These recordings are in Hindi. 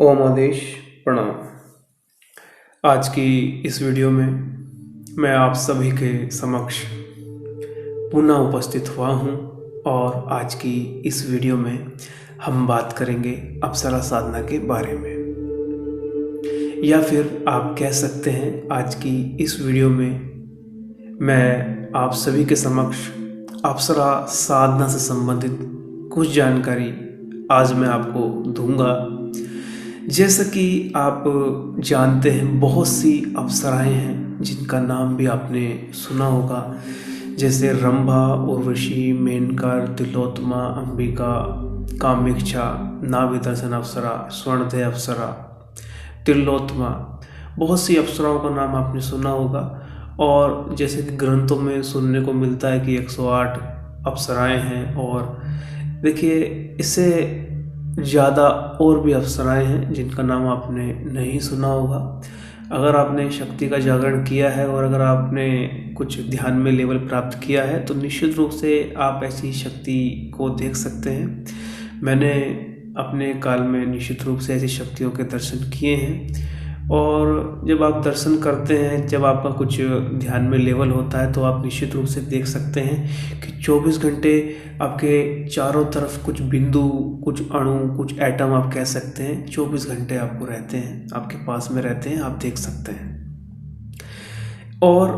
ओम आदेश प्रणाम। आज की इस वीडियो में मैं आप सभी के समक्ष पुनः उपस्थित हुआ हूँ और आज की इस वीडियो में हम बात करेंगे अप्सरा साधना के बारे में, या फिर आप कह सकते हैं आज की इस वीडियो में मैं आप सभी के समक्ष अप्सरा साधना से संबंधित कुछ जानकारी आज मैं आपको दूंगा। जैसा कि आप जानते हैं बहुत सी अप्सराएं हैं जिनका नाम भी आपने सुना होगा, जैसे रंभा, उर्वशी, मेनका, तिलोत्तमा, अंबिका, कामेक्षा, नाभिदर्शन अप्सरा, स्वर्णदय अप्सरा, तिलोत्तमा, बहुत सी अप्सराओं का नाम आपने सुना होगा। और जैसे कि ग्रंथों में सुनने को मिलता है कि 108 अप्सराएं हैं, और देखिए इससे ज़्यादा और भी अप्सराएं हैं जिनका नाम आपने नहीं सुना होगा। अगर आपने शक्ति का जागरण किया है और अगर आपने कुछ ध्यान में लेवल प्राप्त किया है तो निश्चित रूप से आप ऐसी शक्ति को देख सकते हैं। मैंने अपने काल में निश्चित रूप से ऐसी शक्तियों के दर्शन किए हैं, और जब आप दर्शन करते हैं, जब आपका कुछ ध्यान में लेवल होता है तो आप निश्चित रूप से देख सकते हैं कि 24 घंटे आपके चारों तरफ कुछ बिंदु, कुछ अणु, कुछ एटम आप कह सकते हैं 24 घंटे आपको रहते हैं, आपके पास में रहते हैं, आप देख सकते हैं। और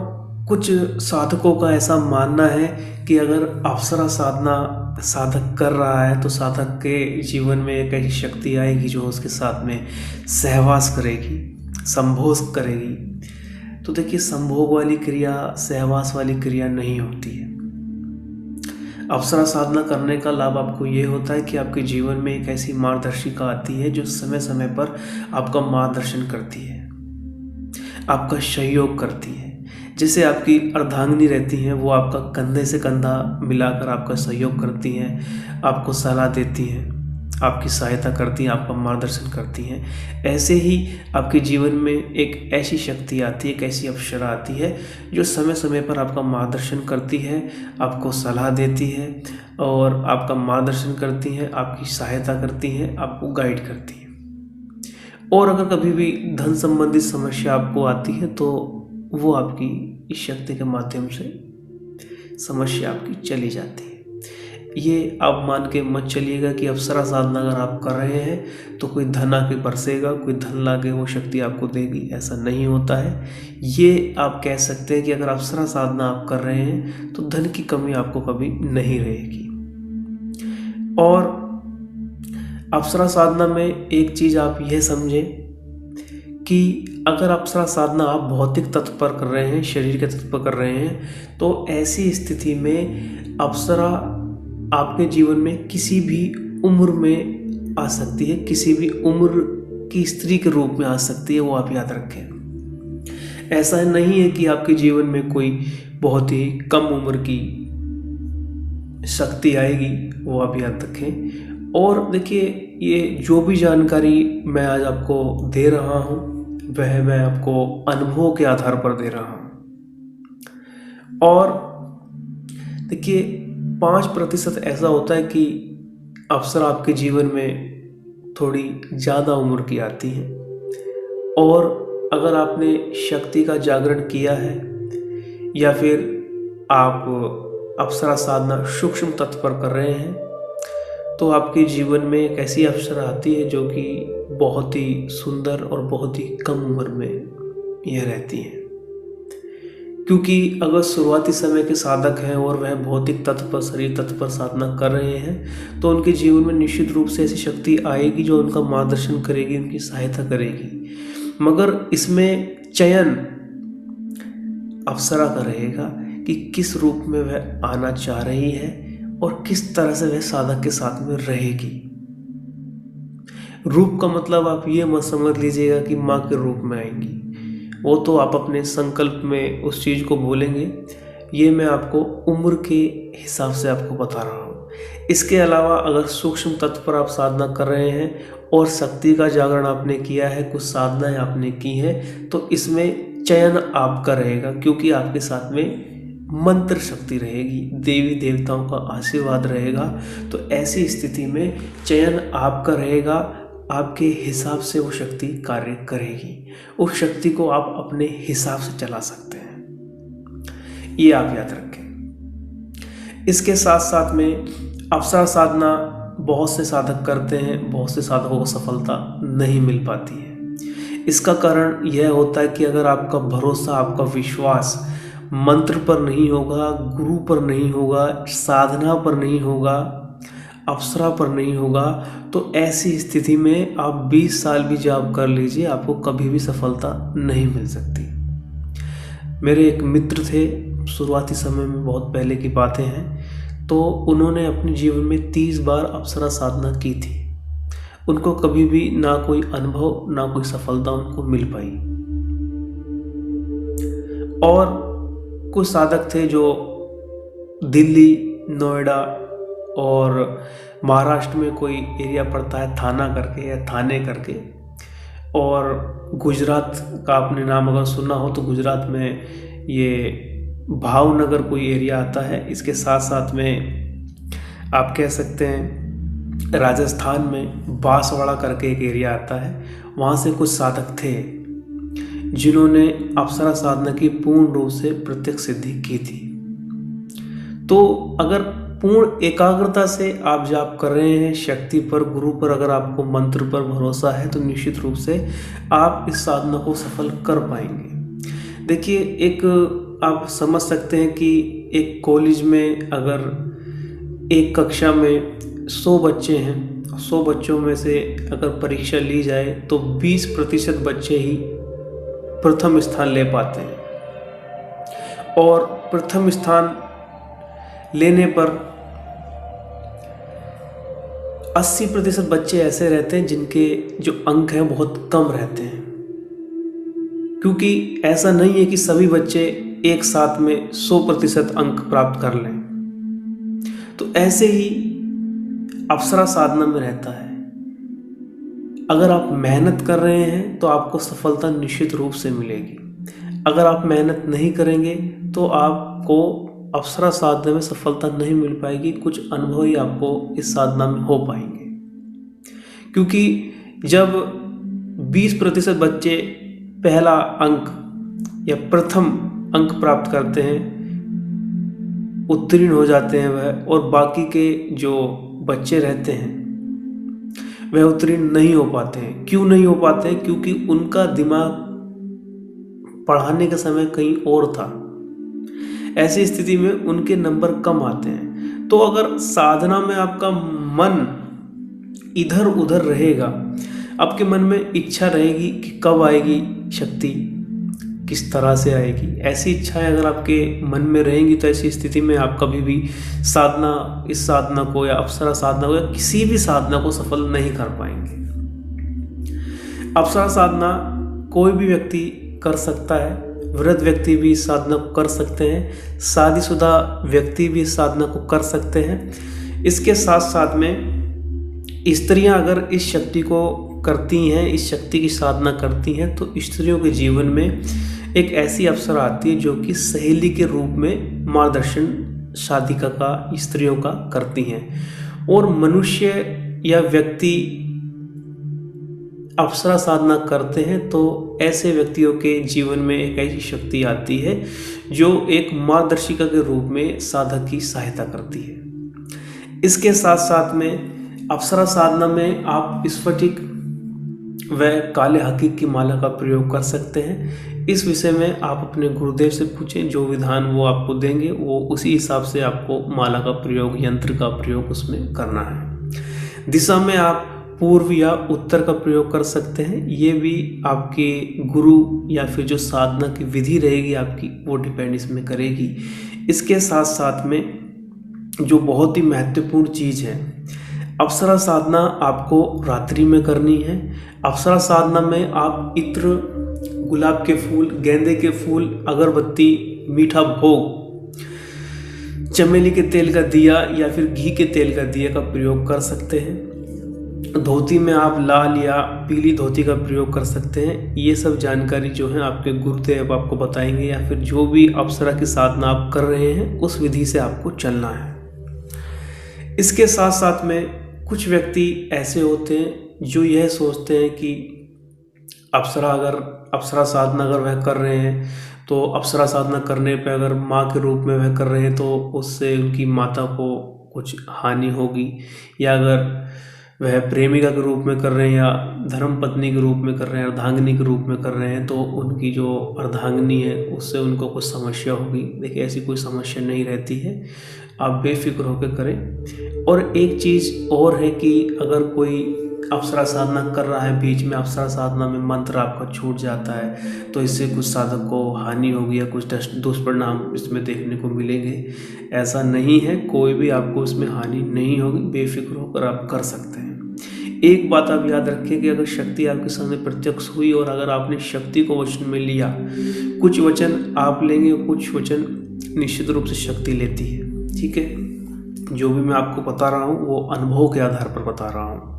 कुछ साधकों का ऐसा मानना है कि अगर अप्सरा साधना साधक कर रहा है तो साधक के जीवन में एक ऐसी शक्ति आएगी जो उसके साथ में सहवास करेगी, संभोग करेगी। तो देखिए, संभोग वाली क्रिया, सहवास वाली क्रिया नहीं होती है। अप्सरा साधना करने का लाभ आपको ये होता है कि आपके जीवन में एक ऐसी मार्गदर्शिका आती है जो समय समय पर आपका मार्गदर्शन करती है, आपका सहयोग करती है। जैसे आपकी अर्धांगिनी रहती हैं, वो आपका कंधे से कंधा मिलाकर आपका सहयोग करती हैं, आपको सलाह देती हैं, आपकी सहायता करती हैं, आपका मार्गदर्शन करती हैं। ऐसे ही आपके जीवन में एक ऐसी शक्ति आती है, एक ऐसी अप्सरा आती है जो समय समय पर आपका मार्गदर्शन करती है, आपको सलाह देती है और आपका मार्गदर्शन करती है, आपकी सहायता करती है, आपको गाइड करती है। और अगर कभी भी धन संबंधित समस्या आपको आती है तो वो आपकी इस शक्ति के माध्यम से समस्या आपकी चली जाती है। ये आप मान के मत चलिएगा कि अप्सरा साधना अगर आप कर रहे हैं तो कोई धन आके बरसेगा, कोई धन लाके वो शक्ति आपको देगी, ऐसा नहीं होता है। ये आप कह सकते हैं कि अगर अप्सरा साधना आप कर रहे हैं तो धन की कमी आपको कभी नहीं रहेगी। और अप्सरा साधना में एक चीज़ आप यह समझें कि अगर अप्सरा साधना आप भौतिक तत्व पर कर रहे हैं, शरीर के तत्व पर कर रहे हैं, तो ऐसी स्थिति में अप्सरा आपके जीवन में किसी भी उम्र में आ सकती है, किसी भी उम्र की स्त्री के रूप में आ सकती है, वो आप याद रखें। ऐसा नहीं है कि आपके जीवन में कोई बहुत ही कम उम्र की शक्ति आएगी, वो आप याद रखें। और देखिए, ये जो भी जानकारी मैं आज आपको दे रहा हूँ वह मैं आपको अनुभव के आधार पर दे रहा हूँ। और देखिए, 5% ऐसा होता है कि अप्सरा आपके जीवन में थोड़ी ज़्यादा उम्र की आती है, और अगर आपने शक्ति का जागरण किया है या फिर आप अप्सरा साधना सूक्ष्म तत्व पर कर रहे हैं तो आपके जीवन में एक ऐसी अप्सरा आती है जो कि बहुत ही सुंदर और बहुत ही कम उम्र में यह रहती है। क्योंकि अगर शुरुआती समय के साधक हैं और वह भौतिक तत्व पर, शरीर तत्व पर साधना कर रहे हैं तो उनके जीवन में निश्चित रूप से ऐसी शक्ति आएगी जो उनका मार्गदर्शन करेगी, उनकी सहायता करेगी। मगर इसमें चयन अप्सरा का रहेगा कि किस रूप में वह आना चाह रही है और किस तरह से वह साधक के साथ में रहेगी। रूप का मतलब आप ये मत समझ लीजिएगा कि माँ के रूप में आएंगी, वो तो आप अपने संकल्प में उस चीज़ को बोलेंगे। ये मैं आपको उम्र के हिसाब से आपको बता रहा हूँ। इसके अलावा अगर सूक्ष्म तत्व पर आप साधना कर रहे हैं और शक्ति का जागरण आपने किया है, कुछ साधनाएं आपने की हैं, तो इसमें चयन आपका रहेगा, क्योंकि आपके साथ में मंत्र शक्ति रहेगी, देवी देवताओं का आशीर्वाद रहेगा। तो ऐसी स्थिति में चयन आपका रहेगा, आपके हिसाब से वो शक्ति कार्य करेगी। उस शक्ति को आप अपने हिसाब से चला सकते हैं, ये आप याद रखें। इसके साथ साथ में अप्सरा साधना बहुत से साधक करते हैं, बहुत से साधकों को सफलता नहीं मिल पाती है। इसका कारण यह होता है कि अगर आपका भरोसा, आपका विश्वास मंत्र पर नहीं होगा, गुरु पर नहीं होगा, साधना पर नहीं होगा, अप्सरा पर नहीं होगा, तो ऐसी स्थिति में आप 20 साल भी जॉब कर लीजिए, आपको कभी भी सफलता नहीं मिल सकती। मेरे एक मित्र थे, शुरुआती समय में, बहुत पहले की बातें हैं, तो उन्होंने अपने जीवन में 30 बार अप्सरा साधना की थी। उनको कभी भी ना कोई अनुभव, ना कोई सफलता उनको मिल पाई। और कुछ साधक थे जो दिल्ली, नोएडा और महाराष्ट्र में कोई एरिया पड़ता है थाना करके या थाने करके, और गुजरात का आपने नाम अगर सुना हो तो गुजरात में ये भावनगर कोई एरिया आता है। इसके साथ साथ में आप कह सकते हैं राजस्थान में बांसवाड़ा करके एक एरिया आता है, वहाँ से कुछ साधक थे जिन्होंने अप्सरा साधना की पूर्ण रूप से प्रत्यक्ष सिद्धि की थी। तो अगर पूर्ण एकाग्रता से आप जाप कर रहे हैं, शक्ति पर, गुरु पर, अगर आपको मंत्र पर भरोसा है, तो निश्चित रूप से आप इस साधना को सफल कर पाएंगे। देखिए, एक आप समझ सकते हैं कि एक कॉलेज में अगर एक कक्षा में 100 बच्चे हैं, 100 बच्चों में से अगर परीक्षा ली जाए तो 20% बच्चे ही प्रथम स्थान ले पाते हैं, और प्रथम स्थान लेने पर 80% बच्चे ऐसे रहते हैं जिनके जो अंक हैं बहुत कम रहते हैं। क्योंकि ऐसा नहीं है कि सभी बच्चे एक साथ में 100% अंक प्राप्त कर लें। तो ऐसे ही अप्सरा साधना में रहता है। अगर आप मेहनत कर रहे हैं तो आपको सफलता निश्चित रूप से मिलेगी। अगर आप मेहनत नहीं करेंगे तो आपको अप्सरा साधना में सफलता नहीं मिल पाएगी, कुछ अनुभव ही आपको इस साधना में हो पाएंगे। क्योंकि जब 20% बच्चे पहला अंक या प्रथम अंक प्राप्त करते हैं, उत्तीर्ण हो जाते हैं वह, और बाकी के जो बच्चे रहते हैं वह उत्तीर्ण नहीं हो पाते हैं। क्यों नहीं हो पाते हैं? क्योंकि उनका दिमाग पढ़ाने का समय कहीं और था। ऐसी स्थिति में उनके नंबर कम आते हैं। तो अगर साधना में आपका मन इधर उधर रहेगा, आपके मन में इच्छा रहेगी कि कब आएगी शक्ति, किस तरह से आएगी, ऐसी इच्छाएं अगर आपके मन में रहेंगी तो ऐसी स्थिति में आप कभी भी साधना, इस साधना को या अप्सरा साधना को या किसी भी साधना को सफल नहीं कर पाएंगे। अप्सरा साधना कोई भी व्यक्ति कर सकता है, वृद्ध व्यक्ति भी इस साधना को कर सकते हैं, शादीशुदा व्यक्ति भी इस साधना को कर सकते हैं। इसके साथ साथ में स्त्रियां अगर इस शक्ति को करती हैं, इस शक्ति की साधना करती हैं, तो स्त्रियों के जीवन में एक ऐसी अप्सरा आती है जो कि सहेली के रूप में मार्गदर्शन शादिका का स्त्रियों का करती हैं। और मनुष्य या व्यक्ति अप्सरा साधना करते हैं तो ऐसे व्यक्तियों के जीवन में एक ऐसी शक्ति आती है जो एक मार्गदर्शिका के रूप में साधक की सहायता करती है। इसके साथ साथ में अप्सरा साधना में आप स्फटिक व काले हकीक की माला का प्रयोग कर सकते हैं। इस विषय में आप अपने गुरुदेव से पूछें, जो विधान वो आपको देंगे वो उसी हिसाब से आपको माला का प्रयोग, यंत्र का प्रयोग उसमें करना है। दिशा में आप पूर्व या उत्तर का प्रयोग कर सकते हैं। ये भी आपके गुरु या फिर जो साधना की विधि रहेगी आपकी, वो डिपेंड इसमें करेगी। इसके साथ साथ में जो बहुत ही महत्वपूर्ण चीज़ है, अप्सरा साधना आपको रात्रि में करनी है। अप्सरा साधना में आप इत्र, गुलाब के फूल, गेंदे के फूल, अगरबत्ती, मीठा भोग, चमेली के तेल का दिया या फिर घी के तेल का दिया का प्रयोग कर सकते हैं। धोती में आप लाल या पीली धोती का प्रयोग कर सकते हैं। ये सब जानकारी जो है आपके गुरुदेव आपको बताएंगे, या फिर जो भी अप्सरा की साधना आप कर रहे हैं उस विधि से आपको चलना है। इसके साथ साथ में कुछ व्यक्ति ऐसे होते हैं जो यह सोचते हैं कि अप्सरा साधना अगर वह कर रहे हैं तो अप्सरा साधना करने पे अगर माँ के रूप में वह कर रहे हैं तो उससे उनकी माता को कुछ हानि होगी, या अगर वह प्रेमिका के रूप में कर रहे हैं या धर्म पत्नी के रूप में कर रहे हैं, अर्धांगिनी के रूप में कर रहे हैं, तो उनकी जो अर्धांगिनी है उससे उनको कुछ समस्या होगी। देखिए, ऐसी कोई समस्या नहीं रहती है, आप बेफिक्र होकर करें। और एक चीज़ और है कि अगर कोई अप्सरा साधना कर रहा है, बीच में अप्सरा साधना में मंत्र आपका छूट जाता है तो इससे कुछ साधक को हानि होगी या कुछ दुष्परिणाम इसमें देखने को मिलेंगे। ऐसा नहीं है, कोई भी आपको इसमें हानि नहीं होगी, बेफिक्र होकर आप कर सकते हैं। एक बात आप याद रखें कि अगर शक्ति आपके सामने प्रत्यक्ष हुई और अगर आपने शक्ति को वचन में लिया, कुछ वचन आप लेंगे और कुछ वचन निश्चित रूप से शक्ति लेती है। ठीक है, जो भी मैं आपको बता रहा हूँ वो अनुभव के आधार पर बता रहा हूँ।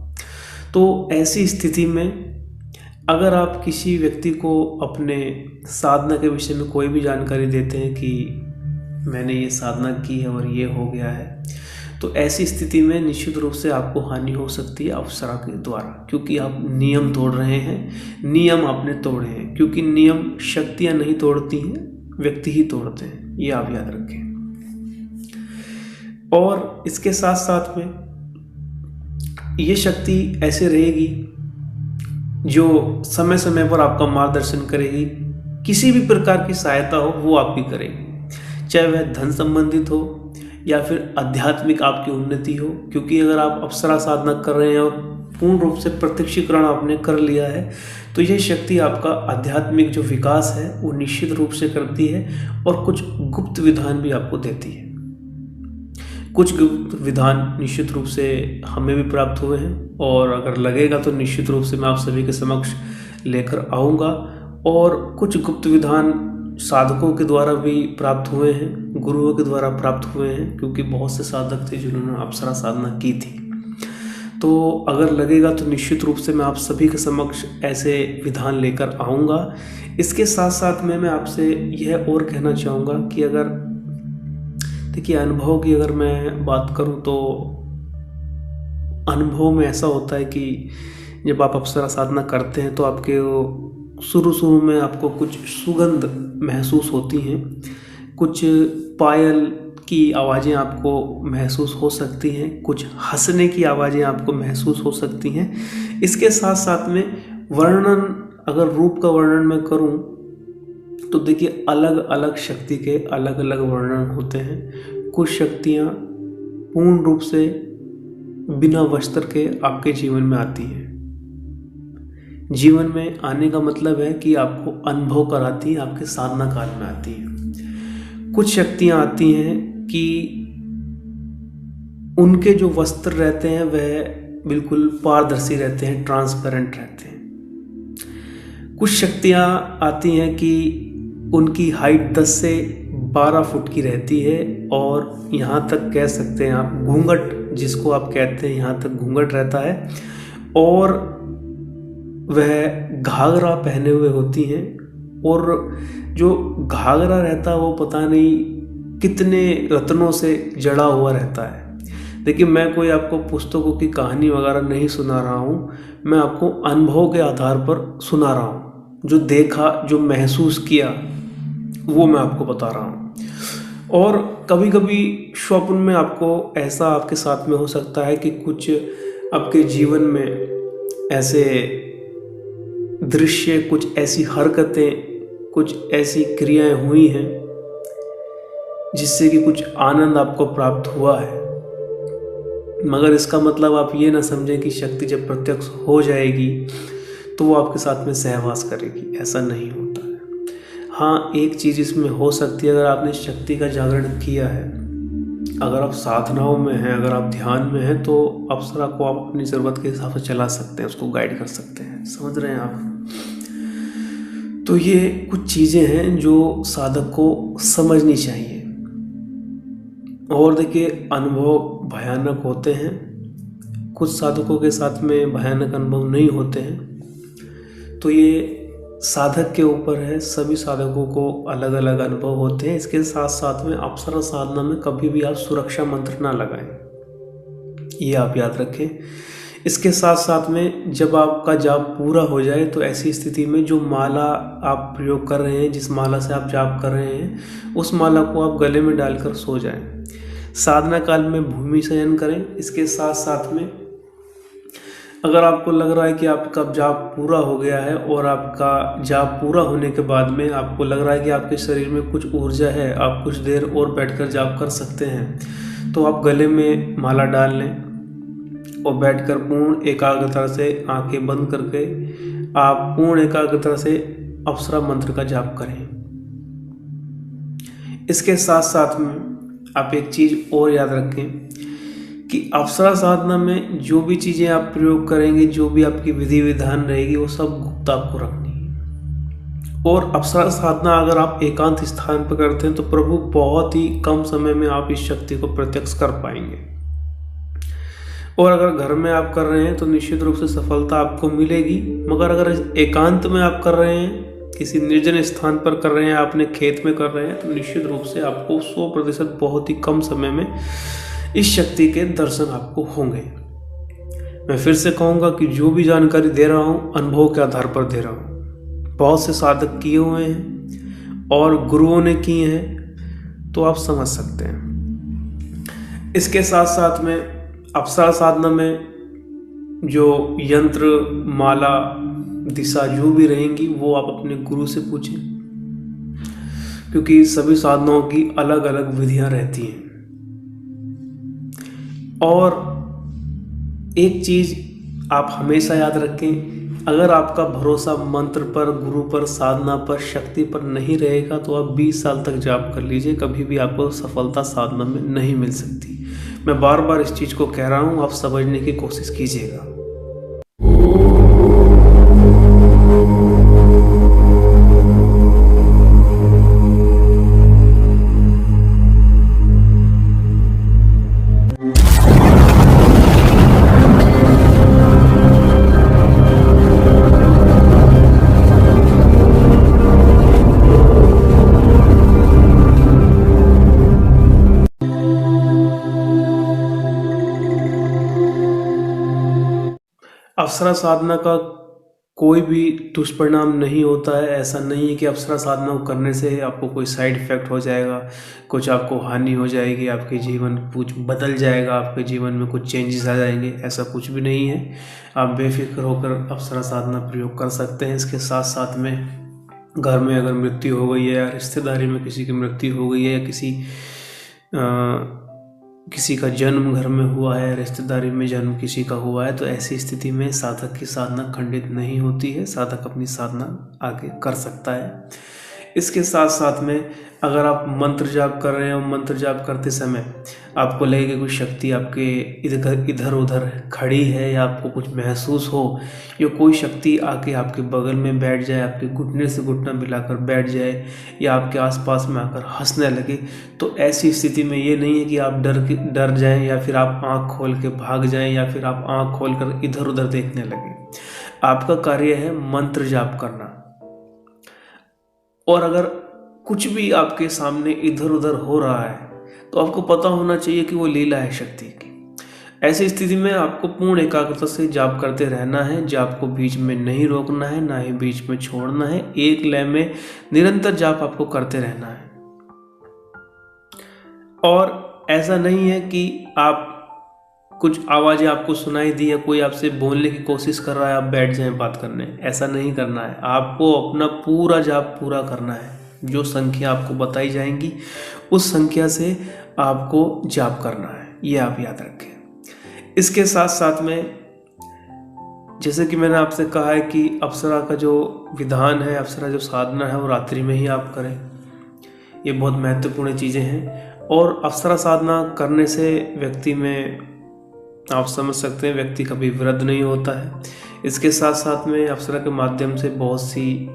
तो ऐसी स्थिति में अगर आप किसी व्यक्ति को अपने साधना के विषय में कोई भी जानकारी देते हैं कि मैंने ये साधना की है और ये हो गया है, तो ऐसी स्थिति में निश्चित रूप से आपको हानि हो सकती है अप्सरा के द्वारा, क्योंकि आप नियम तोड़ रहे हैं। नियम आपने तोड़े हैं, क्योंकि नियम शक्तियाँ नहीं तोड़ती हैं, व्यक्ति ही तोड़ते हैं, ये आप याद रखें। और इसके साथ साथ में ये शक्ति ऐसे रहेगी जो समय समय पर आपका मार्गदर्शन करेगी, किसी भी प्रकार की सहायता हो वो आपकी करेगी, चाहे वह धन संबंधित हो या फिर आध्यात्मिक आपकी उन्नति हो। क्योंकि अगर आप अप्सरा साधना कर रहे हैं और पूर्ण रूप से प्रत्यक्षीकरण आपने कर लिया है तो यह शक्ति आपका आध्यात्मिक जो विकास है वो निश्चित रूप से करती है और कुछ गुप्त विधान भी आपको देती है। कुछ गुप्त विधान निश्चित रूप से हमें भी प्राप्त हुए हैं और अगर लगेगा तो निश्चित रूप से मैं आप सभी के समक्ष लेकर आऊँगा। और कुछ गुप्त विधान साधकों के द्वारा भी प्राप्त हुए हैं, गुरुओं के द्वारा प्राप्त हुए हैं, क्योंकि बहुत से साधक थे जिन्होंने अप्सरा साधना की थी। तो अगर लगेगा तो निश्चित रूप से मैं आप सभी के समक्ष ऐसे विधान लेकर आऊँगा। इसके साथ साथ में मैं आपसे यह और कहना चाहूँगा कि अगर देखिए, अनुभव की अगर मैं बात करूं तो अनुभव में ऐसा होता है कि जब आप अप्सरा साधना करते हैं तो आपके शुरू में आपको कुछ सुगंध महसूस होती हैं, कुछ पायल की आवाज़ें आपको महसूस हो सकती हैं, कुछ हंसने की आवाज़ें आपको महसूस हो सकती हैं। इसके साथ साथ में वर्णन, अगर रूप का वर्णन मैं करूं तो देखिए, अलग अलग शक्ति के अलग अलग वर्णन होते हैं। कुछ शक्तियाँ पूर्ण रूप से बिना वस्त्र के आपके जीवन में आती हैं। जीवन में आने का मतलब है कि आपको अनुभव कराती है, आपके साधना काल में आती है। कुछ शक्तियाँ आती हैं कि उनके जो वस्त्र रहते हैं वह बिल्कुल पारदर्शी रहते हैं, ट्रांसपेरेंट रहते हैं। कुछ शक्तियाँ आती हैं कि उनकी हाइट 10 से 12 फुट की रहती है और यहाँ तक कह सकते हैं आप घूंघट, जिसको आप कहते हैं, यहाँ तक घूंघट रहता है और वह घाघरा पहने हुए होती हैं। और जो घाघरा रहता है वो पता नहीं कितने रत्नों से जड़ा हुआ रहता है। देखिए, मैं कोई आपको पुस्तकों की कहानी वगैरह नहीं सुना रहा हूँ, मैं आपको अनुभव के आधार पर सुना रहा हूँ। जो देखा, जो महसूस किया, वो मैं आपको बता रहा हूँ। और कभी कभी स्वप्न में आपको ऐसा आपके साथ में हो सकता है कि कुछ आपके जीवन में ऐसे दृश्य, कुछ ऐसी हरकतें, कुछ ऐसी क्रियाएं हुई हैं जिससे कि कुछ आनंद आपको प्राप्त हुआ है। मगर इसका मतलब आप ये ना समझें कि शक्ति जब प्रत्यक्ष हो जाएगी तो वो आपके साथ में सहवास करेगी, ऐसा नहीं होता है। हाँ, एक चीज़ इसमें हो सकती है, अगर आपने शक्ति का जागरण किया है, अगर आप साधनाओं में हैं, अगर आप ध्यान में हैं, तो अप्सरा को आप अपनी ज़रूरत के हिसाब से चला सकते हैं, उसको गाइड कर सकते हैं। समझ रहे हैं आप? तो ये कुछ चीज़ें हैं जो साधक को समझनी चाहिए। और देखिए, अनुभव भयानक होते हैं, कुछ साधकों के साथ में भयानक अनुभव नहीं होते हैं। तो ये साधक के ऊपर है, सभी साधकों को अलग अलग अनुभव होते हैं। इसके साथ साथ में अप्सरा साधना में कभी भी आप सुरक्षा मंत्र ना लगाएं, ये आप याद रखें। इसके साथ साथ में जब आपका जाप पूरा हो जाए तो ऐसी स्थिति में जो माला आप प्रयोग कर रहे हैं, जिस माला से आप जाप कर रहे हैं, उस माला को आप गले में डालकर सो जाएं। साधना काल में भूमि शयन करें। इसके साथ साथ में अगर आपको लग रहा है कि आपका जाप पूरा हो गया है और आपका जाप पूरा होने के बाद में आपको लग रहा है कि आपके शरीर में कुछ ऊर्जा है, आप कुछ देर और बैठकर जाप कर सकते हैं, तो आप गले में माला डाल लें और बैठकर पूर्ण एकाग्रता से आंखें बंद करके आप पूर्ण एकाग्रता से अप्सरा मंत्र का जाप करें। इसके साथ साथ में आप एक चीज़ और याद रखें कि अप्सरा साधना में जो भी चीज़ें आप प्रयोग करेंगे, जो भी आपकी विधि विधान रहेगी, वो सब गुप्त आपको रखनी है। और अप्सरा साधना अगर आप एकांत स्थान पर करते हैं तो प्रभु बहुत ही कम समय में आप इस शक्ति को प्रत्यक्ष कर पाएंगे। और अगर घर में आप कर रहे हैं तो निश्चित रूप से सफलता आपको मिलेगी, मगर अगर एकांत में आप कर रहे हैं, किसी निर्जन स्थान पर कर रहे हैं, अपने खेत में कर रहे हैं, तो निश्चित रूप से आपको 100% बहुत ही कम समय में इस शक्ति के दर्शन आपको होंगे। मैं फिर से कहूँगा कि जो भी जानकारी दे रहा हूँ अनुभव के आधार पर दे रहा हूँ। बहुत से साधक किए हुए हैं और गुरुओं ने किए हैं, तो आप समझ सकते हैं। इसके साथ साथ में अप्सरा साधना में जो यंत्र, माला, दिशा जो भी रहेंगी वो आप अपने गुरु से पूछें, क्योंकि सभी साधनाओं की अलग अलग विधियां रहती हैं। और एक चीज़ आप हमेशा याद रखें, अगर आपका भरोसा मंत्र पर, गुरु पर, साधना पर, शक्ति पर नहीं रहेगा तो आप 20 साल तक जाप कर लीजिए, कभी भी आपको सफलता साधना में नहीं मिल सकती। मैं बार बार इस चीज़ को कह रहा हूँ, आप समझने की कोशिश कीजिएगा। अप्सरा साधना का कोई भी दुष्परिणाम नहीं होता है। ऐसा नहीं है कि अप्सरा साधना को करने से आपको कोई साइड इफेक्ट हो जाएगा, कुछ आपको हानि हो जाएगी, आपके जीवन कुछ बदल जाएगा, आपके जीवन में कुछ चेंजेस आ जाएंगे, ऐसा कुछ भी नहीं है। आप बेफिक्र होकर अप्सरा साधना प्रयोग कर सकते हैं। इसके साथ साथ में घर में अगर मृत्यु हो गई है या रिश्तेदारी में किसी की मृत्यु हो गई है या किसी का जन्म घर में हुआ है, रिश्तेदारी में जन्म किसी का हुआ है, तो ऐसी स्थिति में साधक की साधना खंडित नहीं होती है, साधक अपनी साधना आगे कर सकता है। इसके साथ साथ में अगर आप मंत्र जाप कर रहे हो, मंत्र जाप करते समय आपको लगे कि कुछ शक्ति आपके इधर उधर खड़ी है या आपको कुछ महसूस हो, या कोई शक्ति आके आपके बगल में बैठ जाए, आपके घुटने से घुटना मिलाकर बैठ जाए या आपके आसपास में आकर हंसने लगे, तो ऐसी स्थिति में ये नहीं है कि आप डर जाएं या फिर आप आँख खोल के भाग जाएं या फिर आप आँख खोल कर इधर उधर देखने लगे। आपका कार्य है मंत्र जाप करना। और अगर कुछ भी आपके सामने इधर उधर हो रहा है तो आपको पता होना चाहिए कि वो लीला है शक्ति की। ऐसी स्थिति में आपको पूर्ण एकाग्रता से जाप करते रहना है। जाप को बीच में नहीं रोकना है, ना ही बीच में छोड़ना है। एक लय में निरंतर जाप आपको करते रहना है। और ऐसा नहीं है कि आप कुछ आवाज़ें आपको सुनाई दी या कोई आपसे बोलने की कोशिश कर रहा है, आप बैठ जाएं बात करने, ऐसा नहीं करना है। आपको अपना पूरा जाप पूरा करना है। जो संख्या आपको बताई जाएंगी उस संख्या से आपको जाप करना है, ये आप याद रखें। इसके साथ साथ में जैसे कि मैंने आपसे कहा है कि अप्सरा का जो विधान है, अप्सरा जो साधना है, वो रात्रि में ही आप करें। ये बहुत महत्वपूर्ण चीज़ें हैं। और अप्सरा साधना करने से व्यक्ति में, आप समझ सकते हैं, व्यक्ति कभी वृद्ध नहीं होता है। इसके साथ साथ में अप्सरा के माध्यम से बहुत सी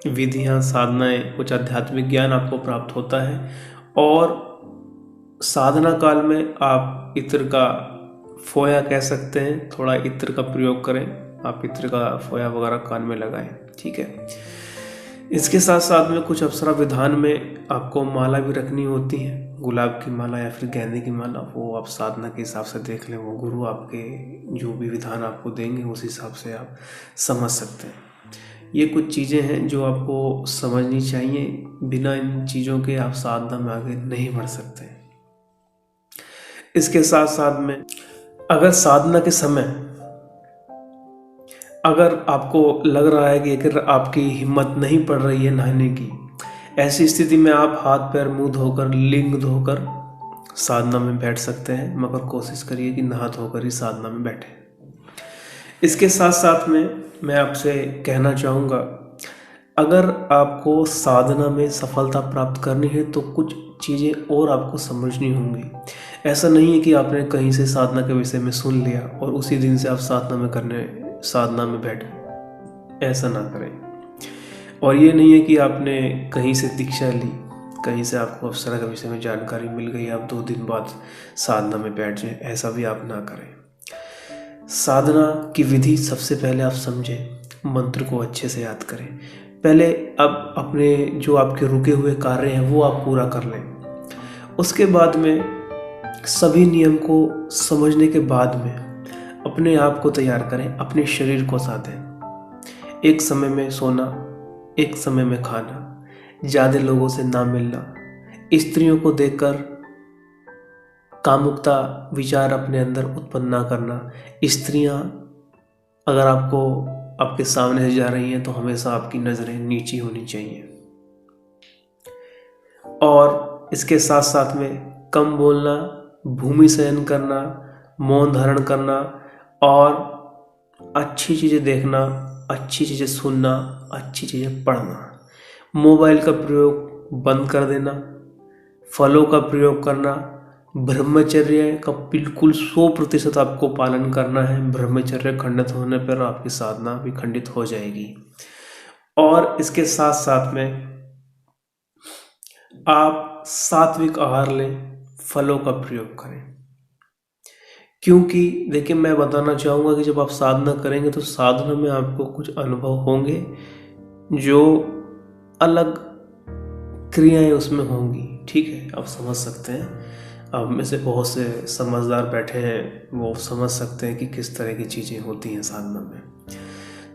विधियां, साधनाएं, कुछ आध्यात्मिक ज्ञान आपको प्राप्त होता है। और साधना काल में आप इत्र का फोया कह सकते हैं, थोड़ा इत्र का प्रयोग करें। आप इत्र का फोया वगैरह कान में लगाएं, ठीक है। इसके साथ साथ में कुछ अप्सरा विधान में आपको माला भी रखनी होती है। गुलाब की माला या फिर गेंदे की माला, वो आप साधना के हिसाब से देख लें। वो गुरु आपके जो भी विधान आपको देंगे उस हिसाब से आप समझ सकते हैं। ये कुछ चीज़ें हैं जो आपको समझनी चाहिए। बिना इन चीज़ों के आप साधना में आगे नहीं बढ़ सकते। इसके साथ साथ में अगर साधना के समय अगर आपको लग रहा है कि अगर आपकी हिम्मत नहीं पड़ रही है नहाने की, ऐसी स्थिति में आप हाथ पैर मुंह धोकर, लिंग धोकर साधना में बैठ सकते हैं, मगर कोशिश करिए कि नहा धोकर ही साधना में बैठें। इसके साथ साथ में मैं आपसे कहना चाहूँगा, अगर आपको साधना में सफलता प्राप्त करनी है तो कुछ चीज़ें और आपको समझनी होंगी। ऐसा नहीं है कि आपने कहीं से साधना के विषय में सुन लिया और उसी दिन से आप साधना में बैठे, ऐसा ना करें। और ये नहीं है कि आपने कहीं से दीक्षा ली, कहीं से आपको अप्सरा के विषय में जानकारी मिल गई, आप 2 दिन बाद साधना में बैठ जाएं, ऐसा भी आप ना करें। साधना की विधि सबसे पहले आप समझें, मंत्र को अच्छे से याद करें। पहले अब अपने जो आपके रुके हुए कार्य हैं वो आप पूरा कर लें। उसके बाद में सभी नियम को समझने के बाद में अपने आप को तैयार करें, अपने शरीर को साधें। एक समय में सोना, एक समय में खाना, ज़्यादा लोगों से ना मिलना, स्त्रियों को देखकर कामुकता विचार अपने अंदर उत्पन्न ना करना। स्त्रियां अगर आपके सामने से जा रही हैं तो हमेशा आपकी नज़रें नीची होनी चाहिए। और इसके साथ साथ में कम बोलना, भूमि शयन करना, मौन धारण करना और अच्छी चीज़ें देखना, अच्छी चीज़ें सुनना, अच्छी चीज़ें पढ़ना। मोबाइल का प्रयोग बंद कर देना, फलों का प्रयोग करना, ब्रह्मचर्य का बिल्कुल 100% आपको पालन करना है। ब्रह्मचर्य खंडित होने पर आपकी साधना भी खंडित हो जाएगी। और इसके साथ साथ में आप सात्विक आहार लें, फलों का प्रयोग करें। क्योंकि देखिए, मैं बताना चाहूँगा कि जब आप साधना करेंगे तो साधना में आपको कुछ अनुभव होंगे, जो अलग क्रियाएं उसमें होंगी। ठीक है, आप समझ सकते हैं। आप में से बहुत से समझदार बैठे हैं, वो समझ सकते हैं कि किस तरह की चीज़ें होती हैं साधना में।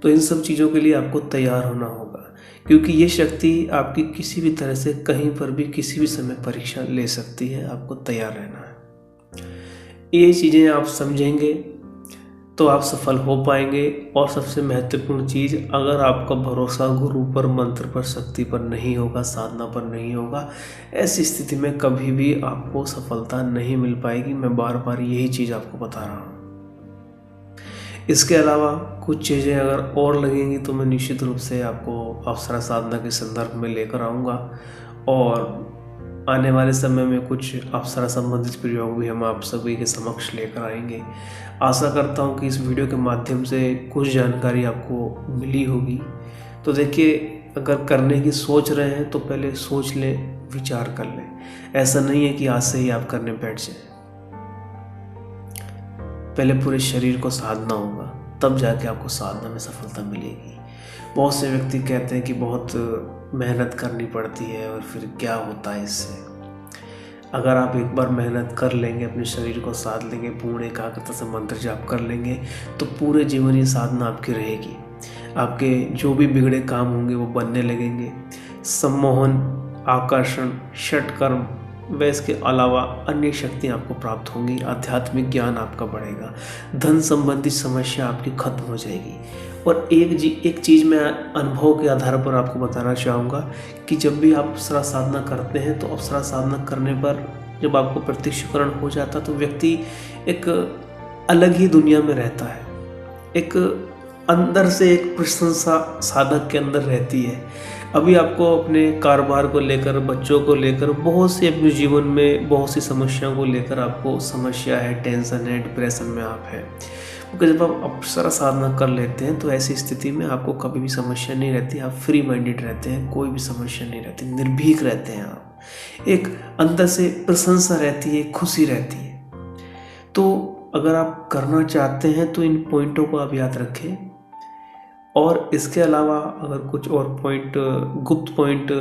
तो इन सब चीज़ों के लिए आपको तैयार होना होगा, क्योंकि ये शक्ति आपकी किसी भी तरह से कहीं पर भी किसी भी समय परीक्षा ले सकती है। आपको तैयार रहना है। ये चीज़ें आप समझेंगे तो आप सफल हो पाएंगे। और सबसे महत्वपूर्ण चीज़, अगर आपका भरोसा गुरु पर, मंत्र पर, शक्ति पर नहीं होगा, साधना पर नहीं होगा, ऐसी स्थिति में कभी भी आपको सफलता नहीं मिल पाएगी। मैं बार बार यही चीज़ आपको बता रहा हूँ। इसके अलावा कुछ चीज़ें अगर और लगेंगी तो मैं निश्चित रूप से आपको अप्सरा साधना के संदर्भ में लेकर आऊँगा। और आने वाले समय में कुछ अप्सरा संबंधित प्रयोग भी हम आप सभी के समक्ष लेकर आएंगे। आशा करता हूँ कि इस वीडियो के माध्यम से कुछ जानकारी आपको मिली होगी। तो देखिए, अगर करने की सोच रहे हैं तो पहले सोच लें, विचार कर लें। ऐसा नहीं है कि आज से ही आप करने बैठ जाएं। पहले पूरे शरीर को साधना होगा, तब जाके आपको साधना में सफलता मिलेगी। बहुत से व्यक्ति कहते हैं कि बहुत मेहनत करनी पड़ती है और फिर क्या होता है इससे। अगर आप एक बार मेहनत कर लेंगे, अपने शरीर को साध लेंगे, पूर्ण एकाग्रता से मंत्र जाप कर लेंगे, तो पूरे जीवन ये साधना आपकी रहेगी। आपके जो भी बिगड़े काम होंगे वो बनने लगेंगे। सम्मोहन, आकर्षण, षटकर्म व इसके अलावा अन्य शक्तियाँ आपको प्राप्त होंगी। आध्यात्मिक ज्ञान आपका बढ़ेगा। धन संबंधी समस्या आपकी खत्म हो जाएगी। और एक चीज़ मैं अनुभव के आधार पर आपको बताना चाहूँगा कि जब भी आप अप्सरा साधना करते हैं तो अप्सरा साधना करने पर जब आपको प्रत्यक्षीकरण हो जाता है तो व्यक्ति एक अलग ही दुनिया में रहता है। एक अंदर से एक प्रशंसा साधक के अंदर रहती है। अभी आपको अपने कारोबार को लेकर, बच्चों को लेकर, बहुत से अपने जीवन में बहुत सी समस्याओं को लेकर आपको समस्या है, टेंशन है, डिप्रेशन में आप हैं। क्योंकि जब आप अप्सरा साधना कर लेते हैं तो ऐसी स्थिति में आपको कभी भी समस्या नहीं रहती। आप फ्री माइंडेड रहते हैं, कोई भी समस्या नहीं रहती, निर्भीक रहते हैं आप। एक अंदर से प्रशंसा रहती है, खुशी रहती है। तो अगर आप करना चाहते हैं तो इन पॉइंटों को आप याद रखें। और इसके अलावा अगर कुछ और पॉइंट, गुप्त पॉइंट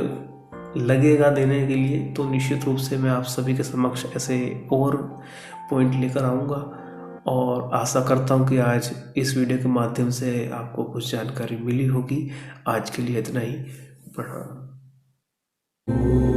लगेगा देने के लिए तो निश्चित रूप से मैं आप सभी के समक्ष ऐसे और पॉइंट लेकर आऊँगा। और आशा करता हूँ कि आज इस वीडियो के माध्यम से आपको कुछ जानकारी मिली होगी। आज के लिए इतना ही। प्रणाम।